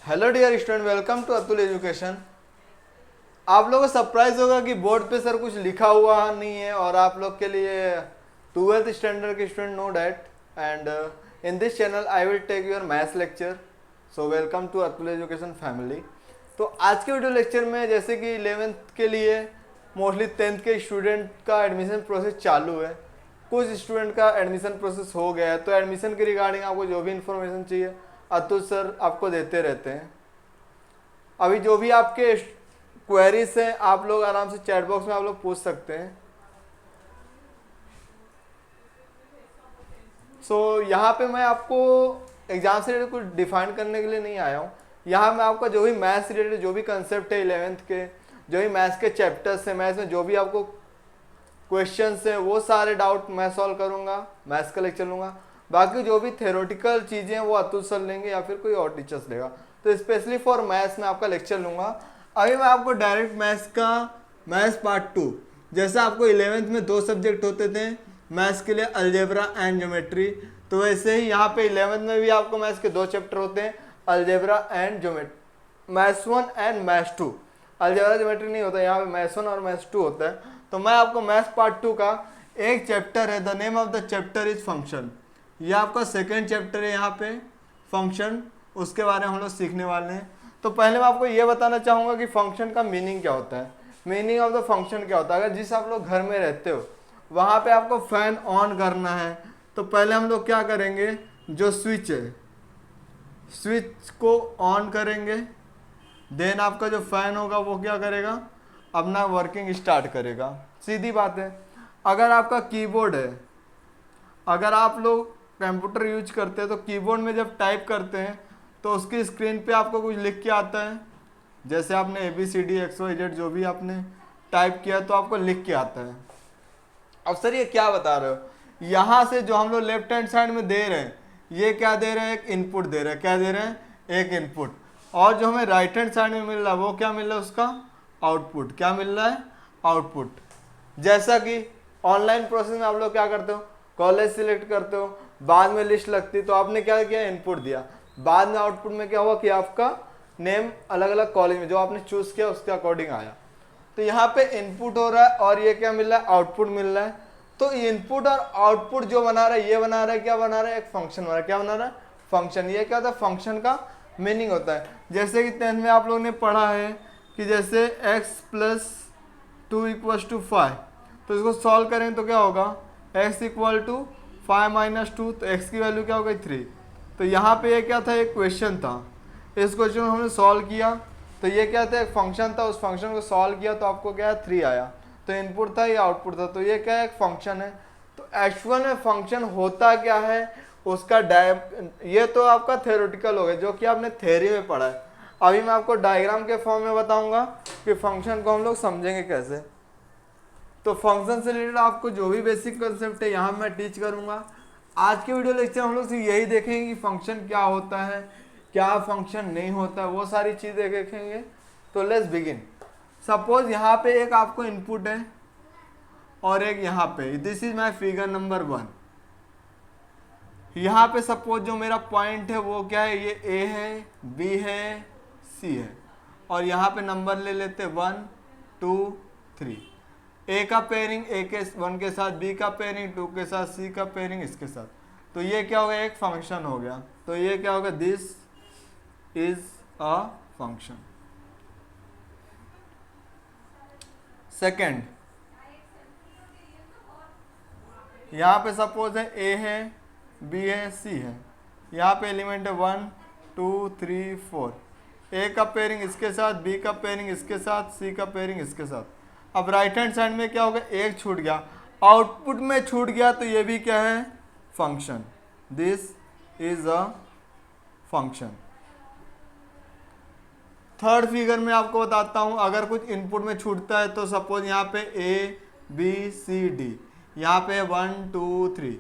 Hello dear student, welcome to Atul education. आप लोगों को सरप्राइज होगा कि बोर्ड पे सर कुछ लिखा हुआ नहीं है और आप लोग के लिए 12th स्टैंडर्ड के student know that and in this channel I will take your maths lecture. So welcome to Atul education family. तो आज के वीडियो लेक्चर में जैसे कि 11th के लिए मोस्टली 10th के स्टूडेंट का एडमिशन प्रोसेस चालू है, कुछ स्टूडेंट का एडमिशन प्रोसेस हो गया है, तो एडमिशन के रिगार्डिंग आपको जो भी इन्फॉर्मेशन चाहिए अतुल सर आपको देते रहते हैं। अभी जो भी आपके क्वेरीज हैं आप लोग आराम से चैट बॉक्स में आप लोग पूछ सकते हैं। यहाँ पे मैं आपको एग्जाम से रिलेटेड कुछ डिफाइन करने के लिए नहीं आया हूँ। यहाँ मैं आपका जो भी मैथ्स से रिलेटेड जो भी कंसेप्ट है 11th के, जो भी मैथ्स के चैप्टर्स हैं, मैथ्स में जो भी आपको क्वेश्चंस हैं वो सारे डाउट मैं सॉल्व करूँगा, मैथ्स का लेक्चर लूँगा। बाकी जो भी थ्योरेटिकल चीज़ें हैं वो अतुल सर लेंगे या फिर कोई और टीचर्स लेगा। तो स्पेशली फॉर मैथ्स में आपका लेक्चर लूँगा। अभी मैं आपको डायरेक्ट मैथ्स पार्ट 2, जैसे आपको 11th में 2 सब्जेक्ट होते थे मैथ्स के लिए, अलजेब्रा एंड ज्योमेट्री, तो वैसे ही यहाँ पे 11th में भी आपको मैथ्स के 2 चैप्टर होते हैं, algebra and geometry, maths 1 and maths 2। Algebra geometry नहीं होता, यहाँ पे मैथ्स 1 और मैथ्स 2 होता है। तो मैं आपको मैथ्स पार्ट 2 का एक चैप्टर है, the name of the chapter is function, ये आपका सेकेंड चैप्टर है यहाँ पे फंक्शन, उसके बारे में हम लोग सीखने वाले हैं। तो पहले मैं आपको ये बताना चाहूँगा कि फंक्शन का मीनिंग क्या होता है, मीनिंग ऑफ द फंक्शन क्या होता है। अगर जिस आप लोग घर में रहते हो वहाँ पे आपको फैन ऑन करना है, तो पहले हम लोग क्या करेंगे, जो स्विच है स्विच को ऑन करेंगे, देन आपका जो फैन होगा वो क्या करेगा, अपना वर्किंग स्टार्ट करेगा। सीधी बात है। अगर आपका कीबोर्ड है, अगर आप लोग कंप्यूटर यूज करते हैं तो कीबोर्ड में जब टाइप करते हैं तो उसकी स्क्रीन पे आपको कुछ लिख के आता है, जैसे आपने ABCD XYZ जो भी आपने टाइप किया तो आपको लिख के आता है। अब सर ये क्या बता रहे हो, यहाँ से जो हम लोग लेफ्ट हैंड साइड में दे रहे हैं ये क्या दे रहे हैं, एक इनपुट दे रहे हैं। क्या दे रहे हैं, एक इनपुट। और जो हमें राइट हैंड साइड में मिल रहा है वो क्या मिल रहा है, उसका आउटपुट। क्या मिल रहा है, आउटपुट। जैसा कि ऑनलाइन प्रोसेस में आप लोग क्या करते हो, कॉलेज सिलेक्ट करते हो, बाद में लिस्ट लगती, तो आपने क्या किया, इनपुट दिया, बाद में आउटपुट में क्या हुआ कि आपका नेम अलग अलग कॉलेज में जो आपने चूज किया उसके अकॉर्डिंग आया। तो यहाँ पे इनपुट हो रहा है और ये क्या मिल रहा है, आउटपुट मिल रहा है। तो इनपुट और आउटपुट जो बना रहा है ये बना रहा है, क्या बना रहा है, एक फंक्शन बना रहा है। क्या बना रहा है, फंक्शन। ये क्या होता है, फंक्शन का मीनिंग होता है। जैसे कि 10th में आप लोगों ने पढ़ा है कि जैसे x + 2 = 5, तो इसको सॉल्व करें तो क्या होगा, x = 5 - 2, तो x की वैल्यू क्या हो गई, 3। तो यहाँ पे ये क्या था, एक क्वेश्चन था, इस क्वेश्चन को हमने सॉल्व किया, तो ये क्या था, एक फंक्शन था, उस फंक्शन को सॉल्व किया तो आपको क्या है, 3 आया। तो इनपुट था, ये आउटपुट था, तो ये क्या है, एक फंक्शन है। तो एक्चुअल में फंक्शन होता क्या है उसका ये तो आपका थ्योरेटिकल हो गया जो कि आपने थ्योरी में पढ़ा है। अभी मैं आपको डायग्राम के फॉर्म में बताऊंगा कि फंक्शन को हम लोग समझेंगे कैसे। तो फंक्शन से रिलेटेड आपको जो भी बेसिक कंसेप्ट है यहाँ मैं टीच करूंगा। आज के वीडियो लेक्चर हम लोग सिर्फ यही देखेंगे कि फंक्शन क्या होता है, क्या फंक्शन नहीं होता है, वो सारी चीज़ें देखेंगे। तो लेट्स बिगिन। सपोज यहाँ पे एक आपको इनपुट है और एक यहाँ पे, this is my figure number 1। यहाँ पे सपोज जो मेरा पॉइंट है वो क्या है, ये A है, B है, C है, और यहाँ पे नंबर ले लेते 1 2 3। A का पेयरिंग A के 1 के साथ, B का पेयरिंग 2 के साथ, C का पेयरिंग इसके साथ। तो ये क्या हो गया, एक फंक्शन हो गया। तो ये क्या होगा, this is a function. Second, यहाँ पे सपोज है A है, B है, C है, यहाँ पे एलिमेंट है 1 2 3 4। A का पेयरिंग इसके साथ, B का पेयरिंग इसके साथ, C का पेयरिंग इसके साथ। अब राइट हैंड साइड में क्या होगा, एक छूट गया, आउटपुट में छूट गया, तो ये भी क्या है, function. This is a function. Third figure में आपको बताता हूं, अगर कुछ इनपुट में छूटता है तो सपोज यहाँ पे A B C D, यहाँ पे 1 2 3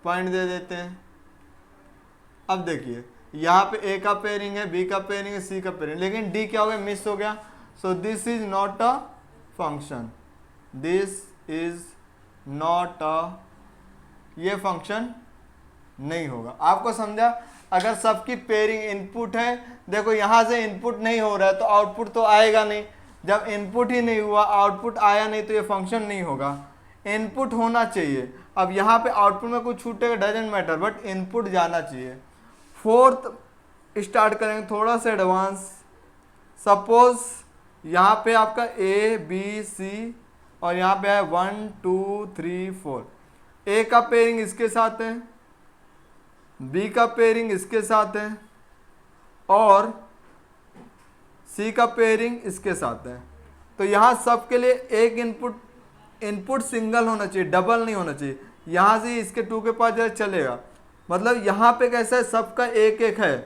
पॉइंट दे देते हैं। अब देखिए यहाँ पे A का पेयरिंग है, B का पेयरिंग है, C का पेयरिंग, लेकिन D क्या हो गया, मिस हो गया। So this is not a function, this is not a, ये फंक्शन नहीं होगा। आपको समझा? अगर सबकी पेयरिंग इनपुट है, देखो यहाँ से इनपुट नहीं हो रहा है तो आउटपुट तो आएगा नहीं। जब इनपुट ही नहीं हुआ, आउटपुट आया नहीं, तो ये फंक्शन नहीं होगा। इनपुट होना चाहिए। अब यहाँ पे आउटपुट में कुछ छूटेगा डजेंट मैटर, बट इनपुट जाना चाहिए। फोर्थ स्टार्ट करेंगे थोड़ा सा एडवांस। सपोज यहाँ पे आपका ए बी सी और यहाँ पे है 1 2 3 4। ए का पेयरिंग इसके साथ है, बी का पेयरिंग इसके साथ है और सी का पेयरिंग इसके साथ है। तो यहाँ सबके लिए एक इनपुट सिंगल होना चाहिए, डबल नहीं होना चाहिए। यहाँ से इसके 2 के पास जाए चलेगा, मतलब यहाँ पे कैसा है, सबका एक एक है,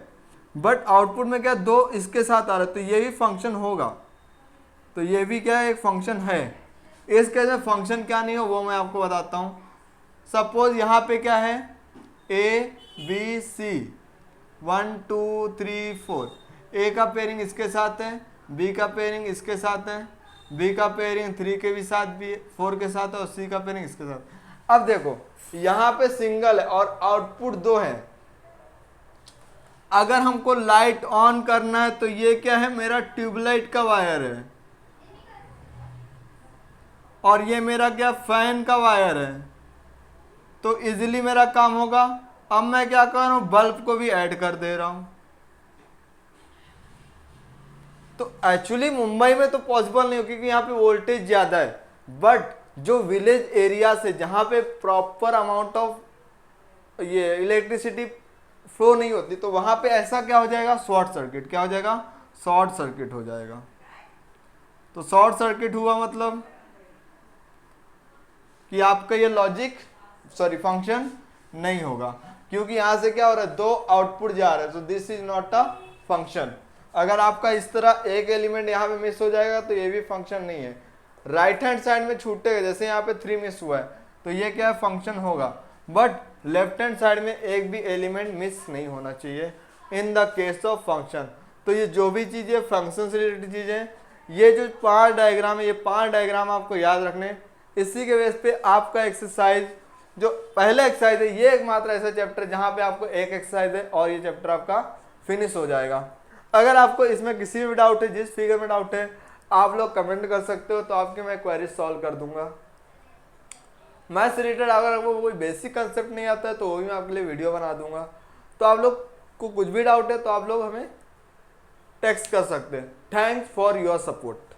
बट आउटपुट में क्या 2 इसके साथ आ रहा है, तो ये भी फंक्शन होगा। तो ये भी क्या है, एक फंक्शन है। इस केस में फंक्शन क्या नहीं हो वो मैं आपको बताता हूँ। सपोज यहाँ पे क्या है, ए बी सी 1 2 3 4। ए का पेयरिंग इसके साथ है, बी का पेयरिंग इसके साथ है, बी का पेयरिंग 3 के भी साथ भी 4 के साथ है और सी का पेयरिंग इसके साथ। अब देखो यहाँ पे सिंगल है और आउटपुट 2 है। अगर हमको लाइट ऑन करना है तो ये क्या है, मेरा ट्यूबलाइट का वायर है और ये मेरा क्या, फैन का वायर है। तो इजीली मेरा काम होगा। अब मैं क्या कर रहा हूं, बल्ब को भी ऐड कर दे रहा हूं। तो एक्चुअली मुंबई में तो पॉसिबल नहीं हो क्योंकि यहाँ पे वोल्टेज ज्यादा है, बट जो विलेज एरिया से जहां पे प्रॉपर अमाउंट ऑफ ये इलेक्ट्रिसिटी फ्लो नहीं होती, तो वहां पे ऐसा क्या हो जाएगा, शॉर्ट सर्किट। क्या हो जाएगा, शॉर्ट सर्किट हो जाएगा। तो शॉर्ट सर्किट हुआ मतलब कि आपका ये लॉजिक फंक्शन नहीं होगा, क्योंकि यहां से क्या हो रहा है, 2 आउटपुट जा रहा है। तो this is not a function. अगर आपका इस तरह एक एलिमेंट यहाँ पे मिस हो जाएगा तो ये भी फंक्शन नहीं है। राइट हैंड साइड में छूटेगा, जैसे यहाँ पे 3 मिस हुआ है तो ये क्या है, फंक्शन होगा। बट लेफ्ट हैंड साइड में एक भी एलिमेंट मिस नहीं होना चाहिए in the case of function. तो ये जो भी चीजें फंक्शन से रिलेटेड चीजें, ये जो 5 डायग्राम है, ये 5 डायग्राम आपको याद रखने। इसी के बेस पे आपका एक्सरसाइज, जो पहला एक्सरसाइज है, ये एकमात्र ऐसा चैप्टर जहां पे आपको एक एक्सरसाइज है और ये चैप्टर आपका फिनिश हो जाएगा। अगर आपको इसमें किसी भी डाउट है, जिस फिगर में डाउट है, आप लोग कमेंट कर सकते हो, तो आपके मैं क्वेरी सॉल्व कर दूंगा। मैथ्स से रिलेटेड अगर आपको कोई बेसिक कंसेप्ट नहीं आता है तो वो भी मैं आपके लिए वीडियो बना दूंगा। तो आप लोग को कुछ भी डाउट है तो आप लोग हमें टेक्स्ट कर सकते हैं। Thanks for your support.